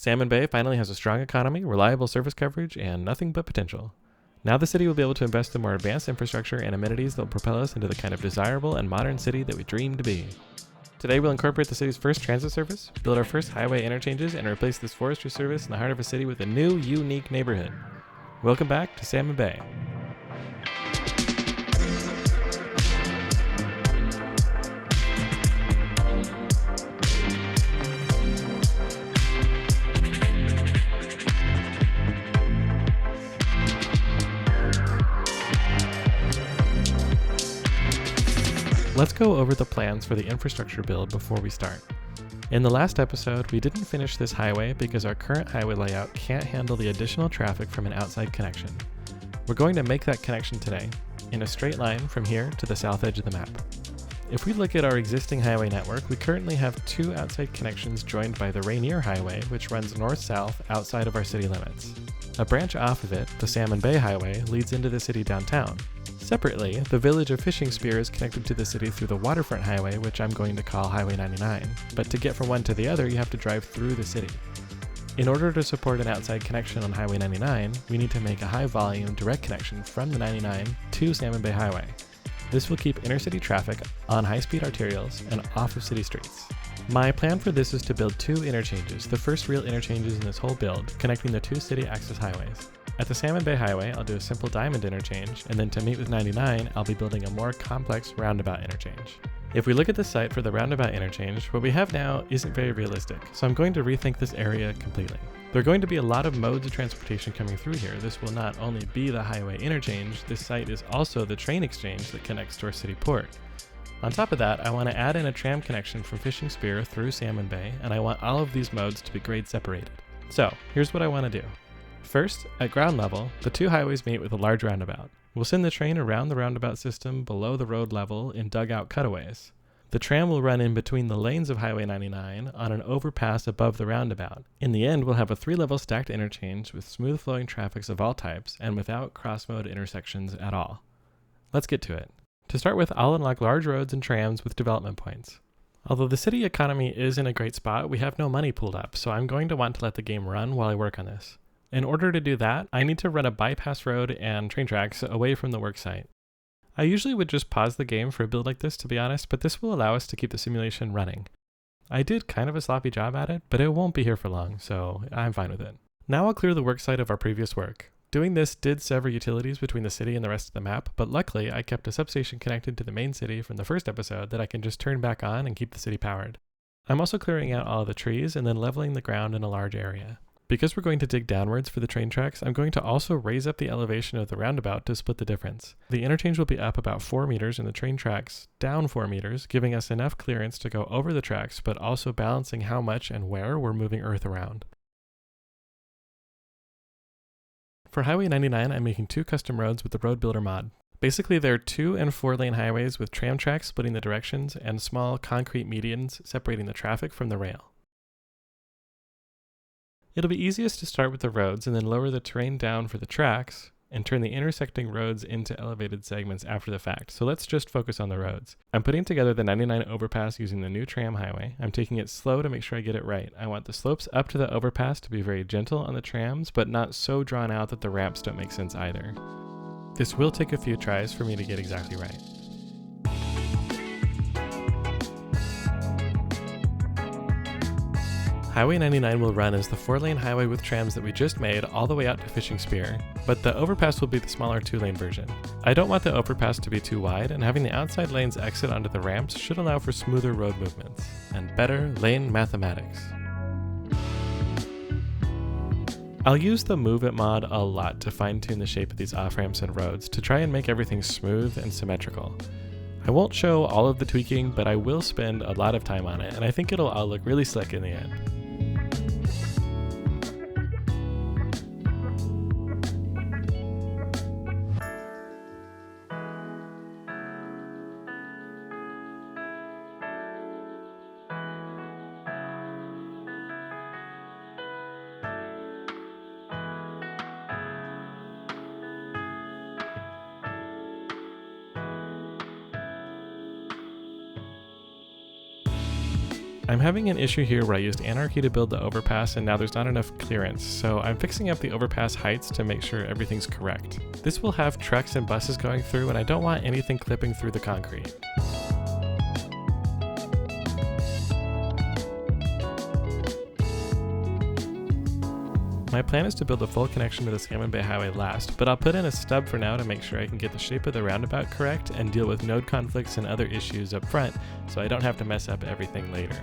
Salmon Bay finally has a strong economy, reliable service coverage, and nothing but potential. Now the city will be able to invest in more advanced infrastructure and amenities that will propel us into the kind of desirable and modern city that we dream to be. Today we'll incorporate the city's first transit service, build our first highway interchanges, and replace this forestry service in the heart of a city with a new, unique neighborhood. Welcome back to Salmon Bay. Let's go over the plans for the infrastructure build before we start. In the last episode, we didn't finish this highway because our current highway layout can't handle the additional traffic from an outside connection. We're going to make that connection today, in a straight line from here to the south edge of the map. If we look at our existing highway network, we currently have two outside connections joined by the Rainier Highway, which runs north-south outside of our city limits. A branch off of it, the Salmon Bay Highway, leads into the city downtown. Separately, the village of Fishing Spear is connected to the city through the Waterfront Highway, which I'm going to call Highway 99, but to get from one to the other, you have to drive through the city. In order to support an outside connection on Highway 99, we need to make a high-volume direct connection from the 99 to Salmon Bay Highway. This will keep intercity traffic on high-speed arterials and off of city streets. My plan for this is to build two interchanges, the first real interchanges in this whole build, connecting the two city access highways. At the Salmon Bay Highway, I'll do a simple diamond interchange, and then to meet with 99, I'll be building a more complex roundabout interchange. If we look at the site for the roundabout interchange, what we have now isn't very realistic, so I'm going to rethink this area completely. There are going to be a lot of modes of transportation coming through here. This will not only be the highway interchange, this site is also the train exchange that connects to our city port. On top of that, I want to add in a tram connection from Fishing Spear through Salmon Bay, and I want all of these modes to be grade separated. So, here's what I want to do. First, at ground level, the two highways meet with a large roundabout. We'll send the train around the roundabout system below the road level in dugout cutaways. The tram will run in between the lanes of Highway 99 on an overpass above the roundabout. In the end, we'll have a 3-level stacked interchange with smooth flowing traffics of all types and without cross-mode intersections at all. Let's get to it. To start with, I'll unlock large roads and trams with development points. Although the city economy is in a great spot, we have no money pooled up, so I'm going to want to let the game run while I work on this. In order to do that, I need to run a bypass road and train tracks away from the worksite. I usually would just pause the game for a build like this, to be honest, but this will allow us to keep the simulation running. I did kind of a sloppy job at it, but it won't be here for long, so I'm fine with it. Now I'll clear the worksite of our previous work. Doing this did sever utilities between the city and the rest of the map, but luckily I kept a substation connected to the main city from the first episode that I can just turn back on and keep the city powered. I'm also clearing out all of the trees and then leveling the ground in a large area. Because we're going to dig downwards for the train tracks, I'm going to also raise up the elevation of the roundabout to split the difference. The interchange will be up about 4 meters and the train tracks down 4 meters, giving us enough clearance to go over the tracks, but also balancing how much and where we're moving earth around. For Highway 99, I'm making 2 custom roads with the Road Builder mod. Basically, there are 2 and 4 lane highways with tram tracks splitting the directions and small concrete medians separating the traffic from the rail. It'll be easiest to start with the roads and then lower the terrain down for the tracks and turn the intersecting roads into elevated segments after the fact. So let's just focus on the roads. I'm putting together the 99 overpass using the new tram highway. I'm taking it slow to make sure I get it right. I want the slopes up to the overpass to be very gentle on the trams, but not so drawn out that the ramps don't make sense either. This will take a few tries for me to get exactly right. Highway 99 will run as the 4-lane highway with trams that we just made all the way out to Fishing Spear, but the overpass will be the smaller 2-lane version. I don't want the overpass to be too wide, and having the outside lanes exit onto the ramps should allow for smoother road movements and better lane mathematics. I'll use the Move It mod a lot to fine-tune the shape of these off-ramps and roads to try and make everything smooth and symmetrical. I won't show all of the tweaking, but I will spend a lot of time on it, and I think it'll all look really slick in the end. I'm having an issue here where I used Anarchy to build the overpass and now there's not enough clearance, so I'm fixing up the overpass heights to make sure everything's correct. This will have trucks and buses going through and I don't want anything clipping through the concrete. My plan is to build a full connection to the Salmon Bay Highway last, but I'll put in a stub for now to make sure I can get the shape of the roundabout correct and deal with node conflicts and other issues up front so I don't have to mess up everything later.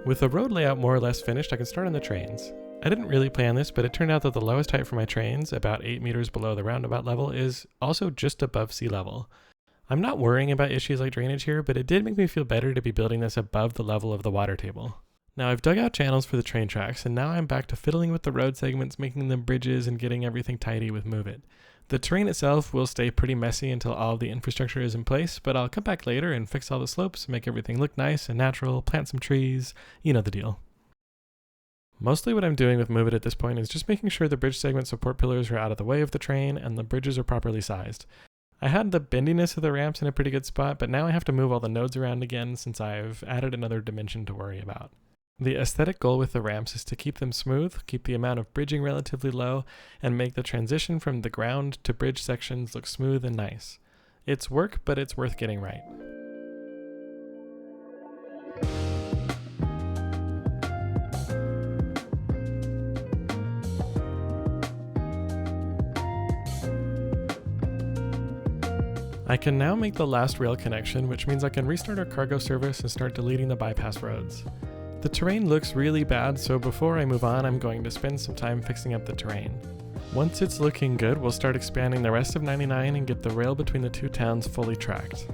With the road layout more or less finished, I can start on the trains. I didn't really plan this, but it turned out that the lowest height for my trains, about 8 meters below the roundabout level, is also just above sea level. I'm not worrying about issues like drainage here, but it did make me feel better to be building this above the level of the water table. Now I've dug out channels for the train tracks, and now I'm back to fiddling with the road segments, making them bridges and getting everything tidy with Move It. The terrain itself will stay pretty messy until all of the infrastructure is in place, but I'll come back later and fix all the slopes, make everything look nice and natural, plant some trees, you know the deal. Mostly what I'm doing with Move It at this point is just making sure the bridge segment support pillars are out of the way of the train and the bridges are properly sized. I had the bendiness of the ramps in a pretty good spot, but now I have to move all the nodes around again since I've added another dimension to worry about. The aesthetic goal with the ramps is to keep them smooth, keep the amount of bridging relatively low, and make the transition from the ground to bridge sections look smooth and nice. It's work, but it's worth getting right. I can now make the last rail connection, which means I can restart our cargo service and start deleting the bypass roads. The terrain looks really bad, so before I move on, I'm going to spend some time fixing up the terrain. Once it's looking good, we'll start expanding the rest of 99 and get the rail between the two towns fully tracked.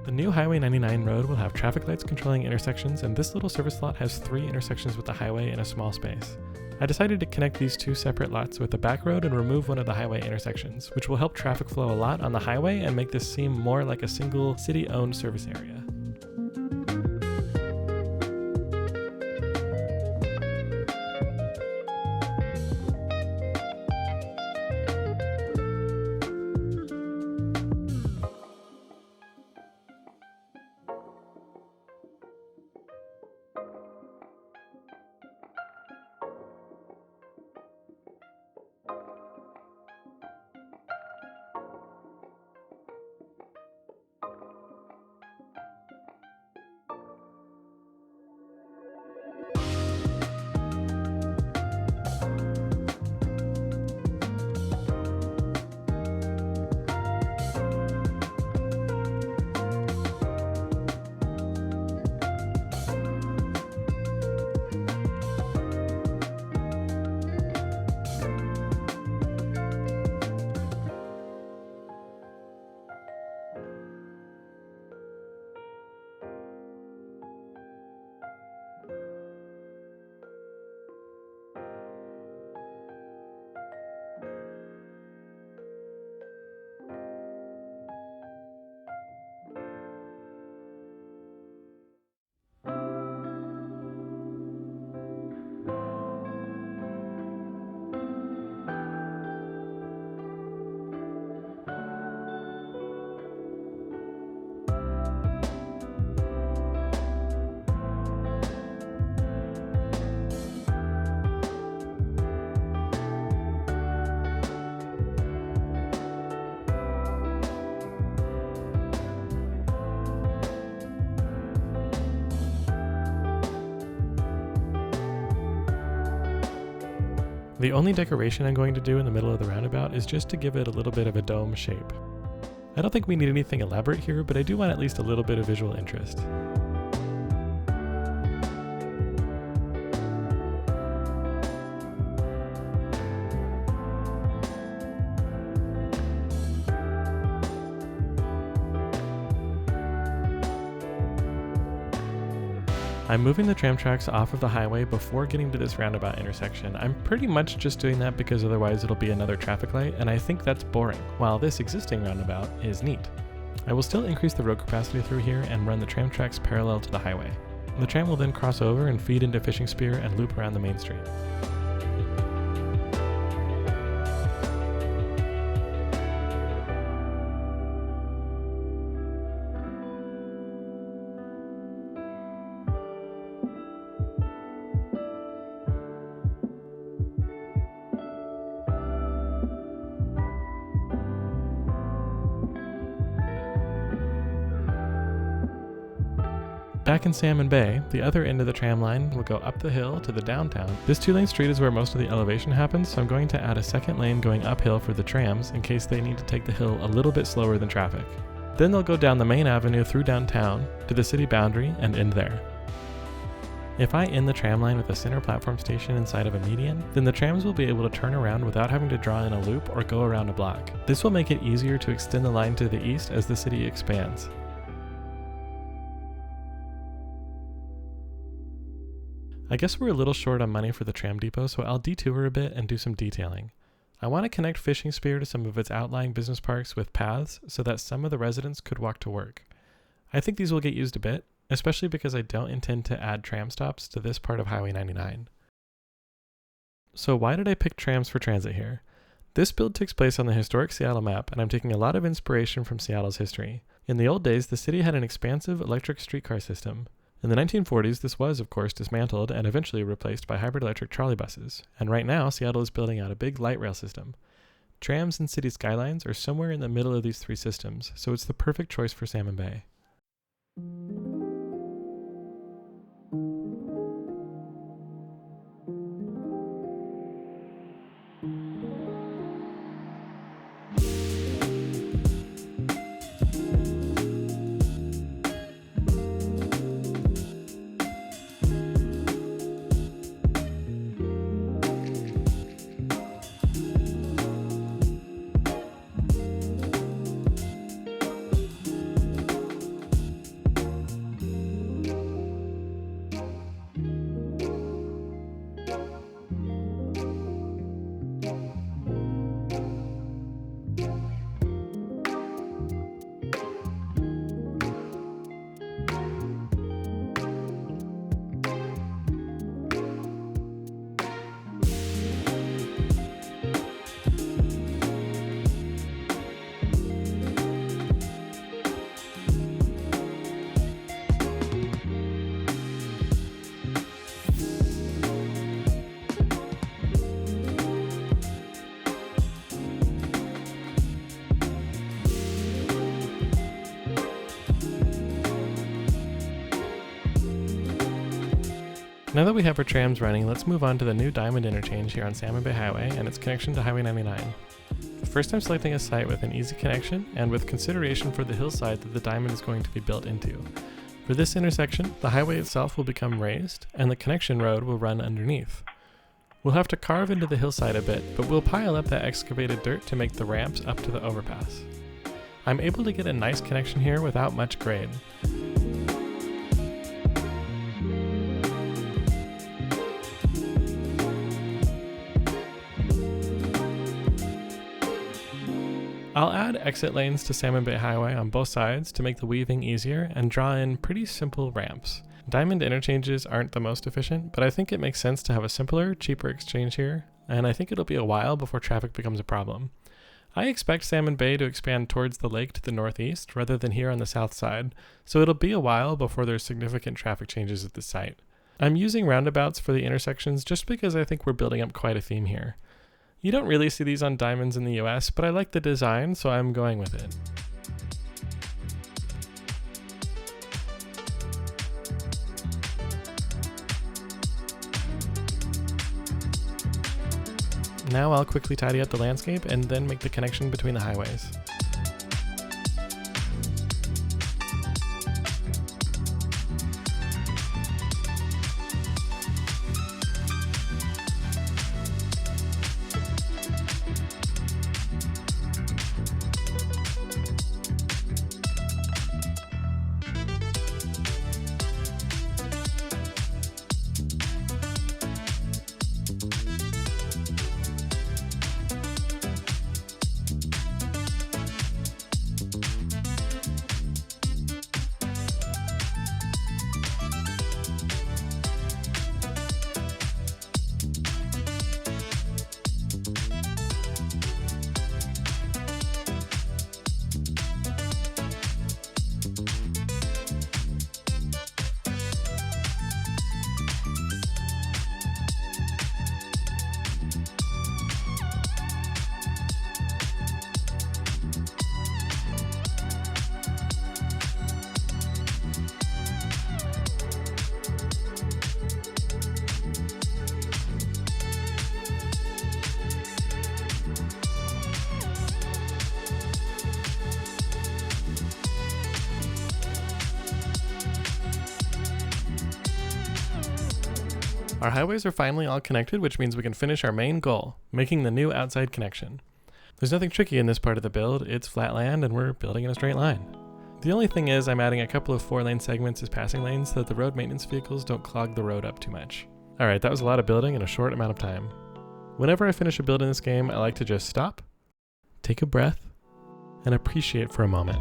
The new Highway 99 road will have traffic lights controlling intersections, and this little service lot has 3 intersections with the highway in a small space. I decided to connect these 2 separate lots with a back road and remove one of the highway intersections, which will help traffic flow a lot on the highway and make this seem more like a single city-owned service area. The only decoration I'm going to do in the middle of the roundabout is just to give it a little bit of a dome shape. I don't think we need anything elaborate here, but I do want at least a little bit of visual interest. I'm moving the tram tracks off of the highway before getting to this roundabout intersection. I'm pretty much just doing that because otherwise it'll be another traffic light, and I think that's boring, while this existing roundabout is neat. I will still increase the road capacity through here and run the tram tracks parallel to the highway. The tram will then cross over and feed into Fishing Spear and loop around the main street. Back in Salmon Bay, the other end of the tram line will go up the hill to the downtown. This 2-lane street is where most of the elevation happens, so I'm going to add a second lane going uphill for the trams in case they need to take the hill a little bit slower than traffic. Then they'll go down the main avenue through downtown to the city boundary and end there. If I end the tram line with a center platform station inside of a median, then the trams will be able to turn around without having to draw in a loop or go around a block. This will make it easier to extend the line to the east as the city expands. I guess we're a little short on money for the tram depot, so I'll detour a bit and do some detailing. I want to connect Fishing Spear to some of its outlying business parks with paths so that some of the residents could walk to work. I think these will get used a bit, especially because I don't intend to add tram stops to this part of Highway 99. So why did I pick trams for transit here? This build takes place on the historic Seattle map, and I'm taking a lot of inspiration from Seattle's history. In the old days, the city had an expansive electric streetcar system. In the 1940s, this was, of course, dismantled and eventually replaced by hybrid electric trolley buses, and right now, Seattle is building out a big light rail system. Trams and city skylines are somewhere in the middle of these three systems, so it's the perfect choice for Salmon Bay. Now that we have our trams running, let's move on to the new Diamond Interchange here on Salmon Bay Highway and its connection to Highway 99. First, I'm selecting a site with an easy connection and with consideration for the hillside that the Diamond is going to be built into. For this intersection, the highway itself will become raised and the connection road will run underneath. We'll have to carve into the hillside a bit, but we'll pile up that excavated dirt to make the ramps up to the overpass. I'm able to get a nice connection here without much grade. I'll add exit lanes to Salmon Bay Highway on both sides to make the weaving easier and draw in pretty simple ramps. Diamond interchanges aren't the most efficient, but I think it makes sense to have a simpler, cheaper exchange here, and I think it'll be a while before traffic becomes a problem. I expect Salmon Bay to expand towards the lake to the northeast rather than here on the south side, so it'll be a while before there's significant traffic changes at the site. I'm using roundabouts for the intersections just because I think we're building up quite a theme here. You don't really see these on diamonds in the US, but I like the design, so I'm going with it. Now I'll quickly tidy up the landscape and then make the connection between the highways. Our highways are finally all connected, which means we can finish our main goal, making the new outside connection. There's nothing tricky in this part of the build, it's flat land and we're building in a straight line. The only thing is I'm adding a couple of 4-lane segments as passing lanes so that the road maintenance vehicles don't clog the road up too much. Alright, that was a lot of building in a short amount of time. Whenever I finish a build in this game, I like to just stop, take a breath, and appreciate for a moment.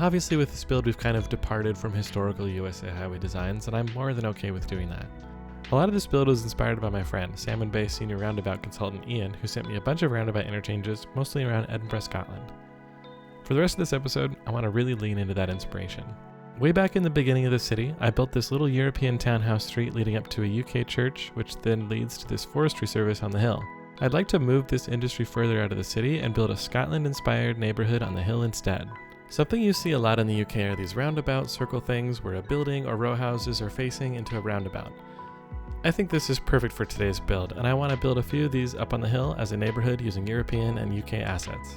Obviously with this build we've kind of departed from historical USA highway designs, and I'm more than okay with doing that. A lot of this build was inspired by my friend, Salmon Bay senior roundabout consultant Ian, who sent me a bunch of roundabout interchanges, mostly around Edinburgh, Scotland. For the rest of this episode, I want to really lean into that inspiration. Way back in the beginning of the city, I built this little European townhouse street leading up to a UK church, which then leads to this forestry service on the hill. I'd like to move this industry further out of the city and build a Scotland-inspired neighborhood on the hill instead. Something you see a lot in the UK are these roundabout circle things where a building or row houses are facing into a roundabout. I think this is perfect for today's build, and I want to build a few of these up on the hill as a neighborhood using European and UK assets.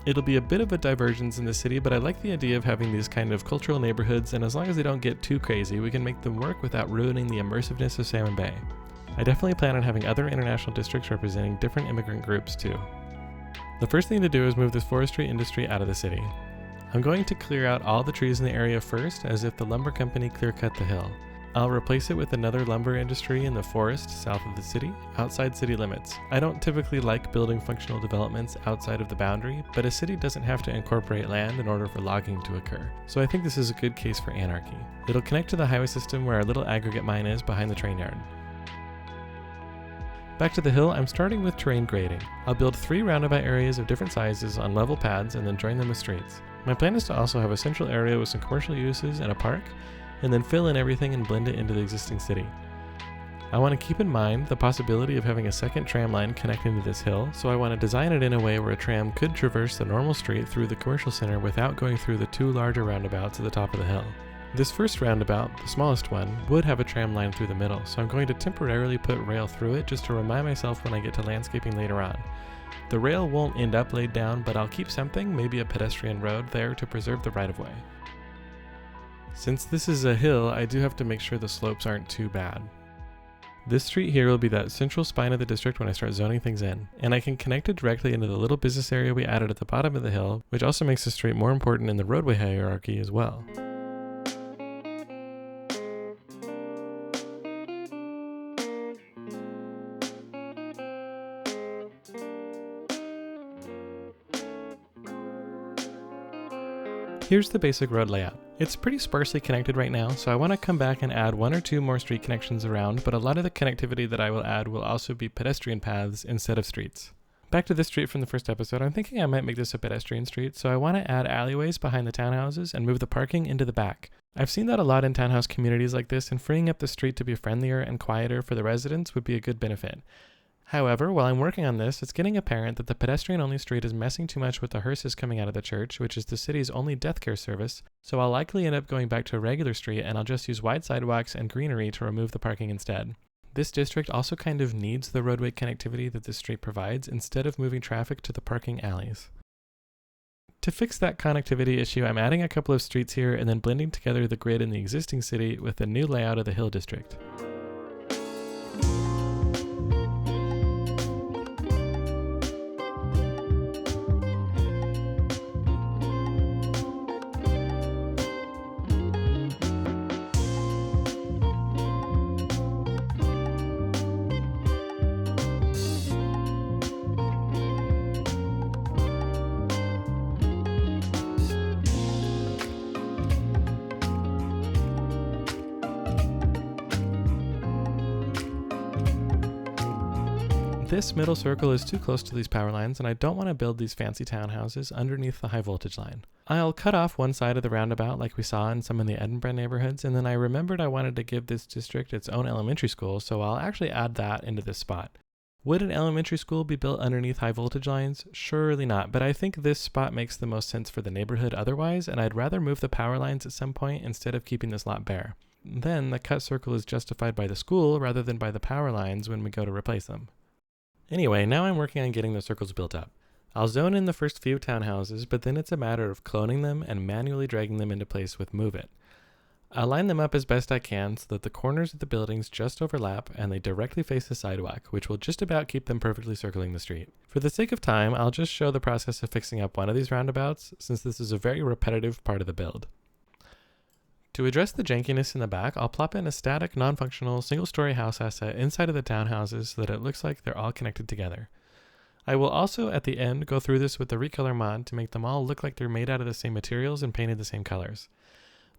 It'll be a bit of a divergence in the city, but I like the idea of having these kind of cultural neighborhoods, and as long as they don't get too crazy, we can make them work without ruining the immersiveness of Salmon Bay. I definitely plan on having other international districts representing different immigrant groups too. The first thing to do is move this forestry industry out of the city. I'm going to clear out all the trees in the area first, as if the lumber company clear-cut the hill. I'll replace it with another lumber industry in the forest south of the city, outside city limits. I don't typically like building functional developments outside of the boundary, but a city doesn't have to incorporate land in order for logging to occur. So I think this is a good case for anarchy. It'll connect to the highway system where our little aggregate mine is behind the train yard. Back to the hill, I'm starting with terrain grading. I'll build 3 roundabout areas of different sizes on level pads and then join them with streets. My plan is to also have a central area with some commercial uses and a park, and then fill in everything and blend it into the existing city. I want to keep in mind the possibility of having a second tram line connecting to this hill, so I want to design it in a way where a tram could traverse the normal street through the commercial center without going through the 2 larger roundabouts at the top of the hill. This first roundabout, the smallest one, would have a tram line through the middle, so I'm going to temporarily put rail through it just to remind myself when I get to landscaping later on. The rail won't end up laid down, but I'll keep something, maybe a pedestrian road, there to preserve the right-of-way. Since this is a hill, I do have to make sure the slopes aren't too bad. This street here will be that central spine of the district when I start zoning things in, and I can connect it directly into the little business area we added at the bottom of the hill, which also makes the street more important in the roadway hierarchy as well. Here's the basic road layout. It's pretty sparsely connected right now, so I want to come back and add 1 or 2 more street connections around, but a lot of the connectivity that I will add will also be pedestrian paths instead of streets. Back to this street from the first episode, I'm thinking I might make this a pedestrian street, so I want to add alleyways behind the townhouses and move the parking into the back. I've seen that a lot in townhouse communities like this, and freeing up the street to be friendlier and quieter for the residents would be a good benefit. However, while I'm working on this, it's getting apparent that the pedestrian-only street is messing too much with the hearses coming out of the church, which is the city's only death care service, so I'll likely end up going back to a regular street and I'll just use wide sidewalks and greenery to remove the parking instead. This district also kind of needs the roadway connectivity that this street provides instead of moving traffic to the parking alleys. To fix that connectivity issue, I'm adding a couple of streets here and then blending together the grid in the existing city with the new layout of the Hill District. This middle circle is too close to these power lines, and I don't want to build these fancy townhouses underneath the high voltage line. I'll cut off one side of the roundabout like we saw in some of the Edinburgh neighborhoods, and then I remembered I wanted to give this district its own elementary school, so I'll actually add that into this spot. Would an elementary school be built underneath high voltage lines? Surely not, but I think this spot makes the most sense for the neighborhood otherwise, and I'd rather move the power lines at some point instead of keeping this lot bare. Then the cut circle is justified by the school rather than by the power lines when we go to replace them. Anyway, now I'm working on getting the circles built up. I'll zone in the first few townhouses, but then it's a matter of cloning them and manually dragging them into place with Move It. I'll line them up as best I can so that the corners of the buildings just overlap and they directly face the sidewalk, which will just about keep them perfectly circling the street. For the sake of time, I'll just show the process of fixing up one of these roundabouts, since this is a very repetitive part of the build. To address the jankiness in the back, I'll plop in a static, non-functional, single-story house asset inside of the townhouses so that it looks like they're all connected together. I will also, at the end, go through this with the recolor mod to make them all look like they're made out of the same materials and painted the same colors.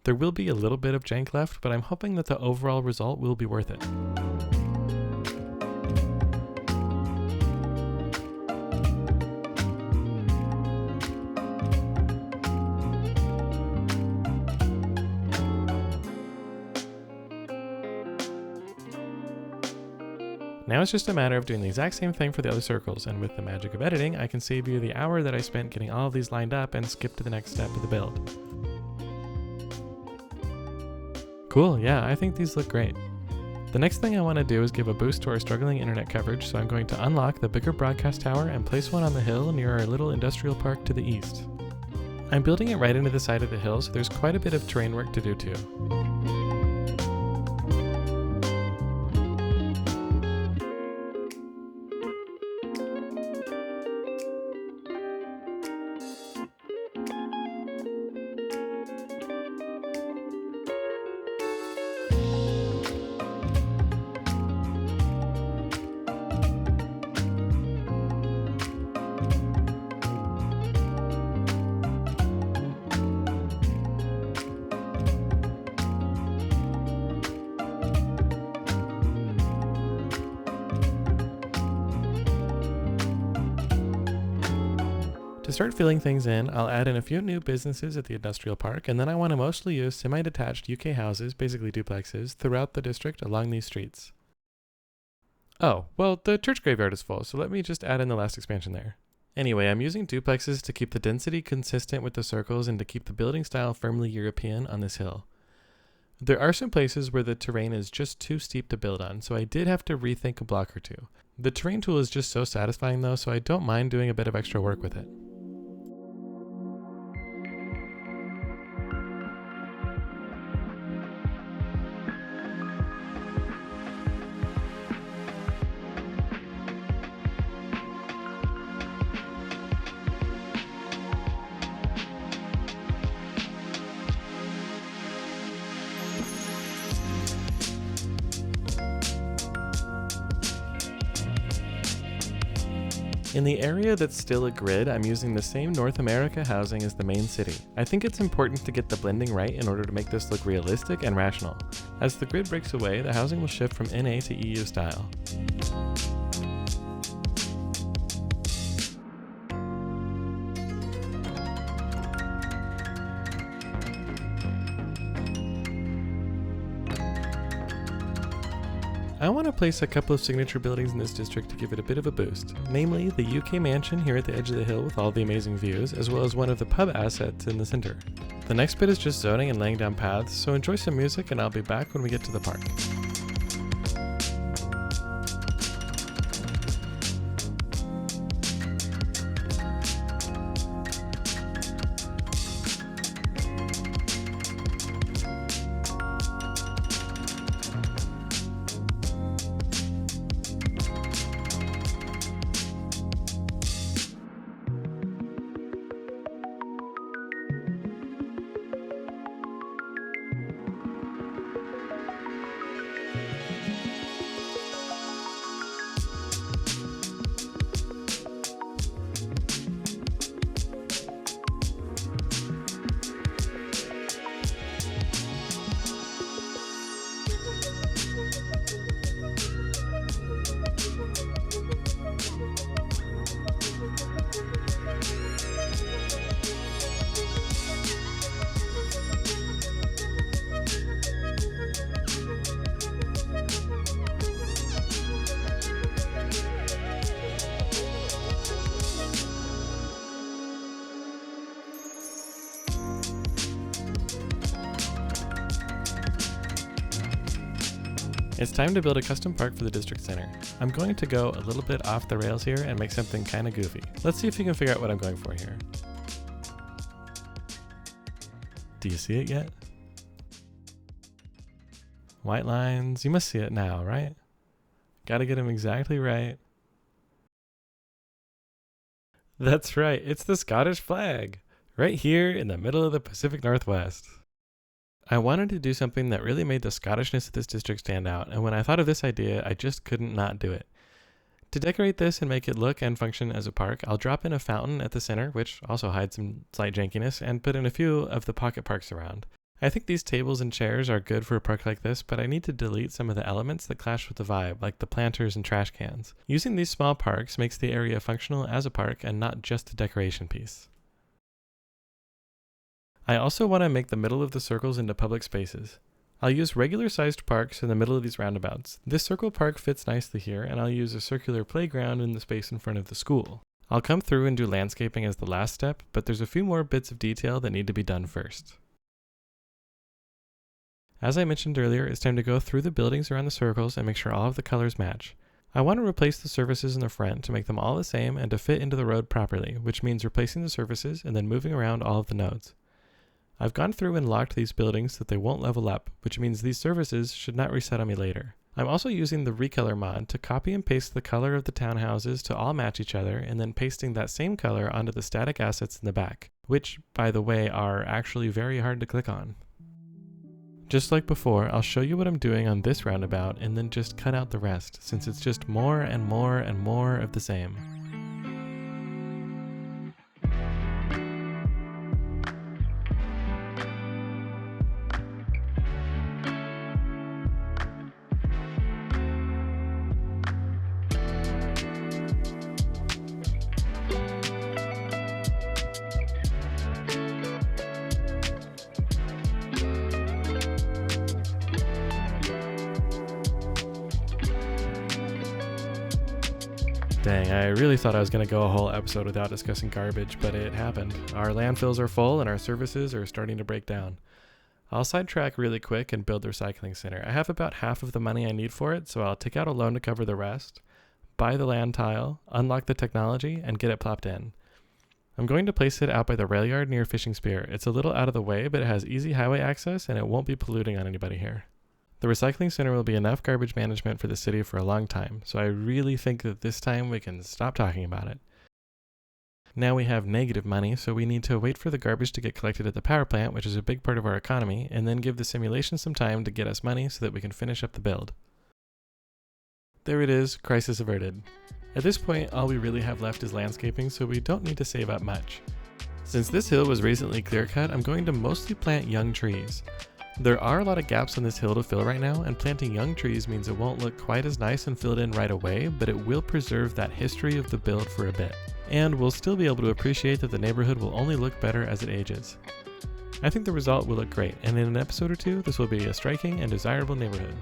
There will be a little bit of jank left, but I'm hoping that the overall result will be worth it. Now it's just a matter of doing the exact same thing for the other circles, and with the magic of editing, I can save you the hour that I spent getting all of these lined up and skip to the next step of the build. Cool, yeah, I think these look great. The next thing I want to do is give a boost to our struggling internet coverage, so I'm going to unlock the bigger broadcast tower and place one on the hill near our little industrial park to the east. I'm building it right into the side of the hill, so there's quite a bit of terrain work to do too. To start filling things in, I'll add in a few new businesses at the industrial park, and then I want to mostly use semi-detached UK houses, basically duplexes, throughout the district along these streets. Oh, well, the church graveyard is full, so let me just add in the last expansion there. Anyway, I'm using duplexes to keep the density consistent with the circles and to keep the building style firmly European on this hill. There are some places where the terrain is just too steep to build on, so I did have to rethink a block or two. The terrain tool is just so satisfying though, so I don't mind doing a bit of extra work with it. In the area that's still a grid, I'm using the same North America housing as the main city. I think it's important to get the blending right in order to make this look realistic and rational. As the grid breaks away, the housing will shift from NA to EU style. I want to place a couple of signature buildings in this district to give it a bit of a boost, namely the UK mansion here at the edge of the hill with all the amazing views, as well as one of the pub assets in the center. The next bit is just zoning and laying down paths, so enjoy some music and I'll be back when we get to the park. It's time to build a custom park for the district center. I'm going to go a little bit off the rails here and make something kind of goofy. Let's see if you can figure out what I'm going for here. Do you see it yet? White lines, you must see it now, right? Gotta get them exactly right. That's right, it's the Scottish flag, right here in the middle of the Pacific Northwest. I wanted to do something that really made the Scottishness of this district stand out, and when I thought of this idea, I just couldn't not do it. To decorate this and make it look and function as a park, I'll drop in a fountain at the center, which also hides some slight jankiness, and put in a few of the pocket parks around. I think these tables and chairs are good for a park like this, but I need to delete some of the elements that clash with the vibe, like the planters and trash cans. Using these small parks makes the area functional as a park and not just a decoration piece. I also want to make the middle of the circles into public spaces. I'll use regular-sized parks in the middle of these roundabouts. This circle park fits nicely here, and I'll use a circular playground in the space in front of the school. I'll come through and do landscaping as the last step, but there's a few more bits of detail that need to be done first. As I mentioned earlier, it's time to go through the buildings around the circles and make sure all of the colors match. I want to replace the surfaces in the front to make them all the same and to fit into the road properly, which means replacing the surfaces and then moving around all of the nodes. I've gone through and locked these buildings so that they won't level up, which means these surfaces should not reset on me later. I'm also using the recolor mod to copy and paste the color of the townhouses to all match each other and then pasting that same color onto the static assets in the back, which, by the way, are actually very hard to click on. Just like before, I'll show you what I'm doing on this roundabout and then just cut out the rest, since it's just more and more and more of the same. Dang, I really thought I was going to go a whole episode without discussing garbage, but it happened. Our landfills are full and our services are starting to break down. I'll sidetrack really quick and build the recycling center. I have about half of the money I need for it, so I'll take out a loan to cover the rest, buy the land tile, unlock the technology, and get it plopped in. I'm going to place it out by the rail yard near Fishing Spear. It's a little out of the way, but it has easy highway access and it won't be polluting on anybody here. The recycling center will be enough garbage management for the city for a long time, so I really think that this time we can stop talking about it. Now we have negative money, so we need to wait for the garbage to get collected at the power plant, which is a big part of our economy, and then give the simulation some time to get us money so that we can finish up the build. There it is, crisis averted. At this point, all we really have left is landscaping, so we don't need to save up much. Since this hill was recently clear-cut, I'm going to mostly plant young trees. There are a lot of gaps on this hill to fill right now, and planting young trees means it won't look quite as nice and filled in right away, but it will preserve that history of the build for a bit. And we'll still be able to appreciate that the neighborhood will only look better as it ages. I think the result will look great, and in an episode or two, this will be a striking and desirable neighborhood.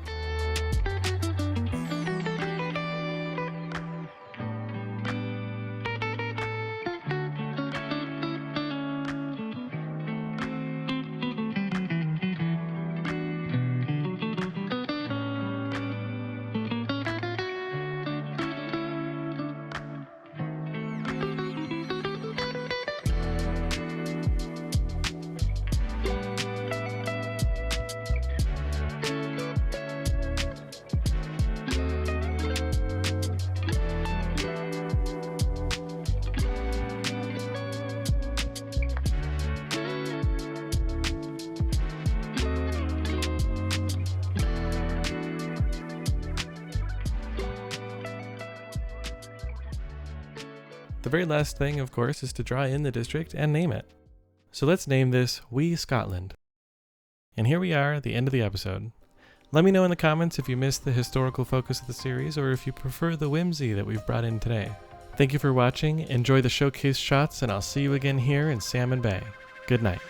The very last thing, of course, is to draw in the district and name it. So let's name this Wee Scotland. And here we are at the end of the episode. Let me know in the comments if you missed the historical focus of the series or if you prefer the whimsy that we've brought in today. Thank you for watching, enjoy the showcase shots, and I'll see you again here in Salmon Bay. Good night.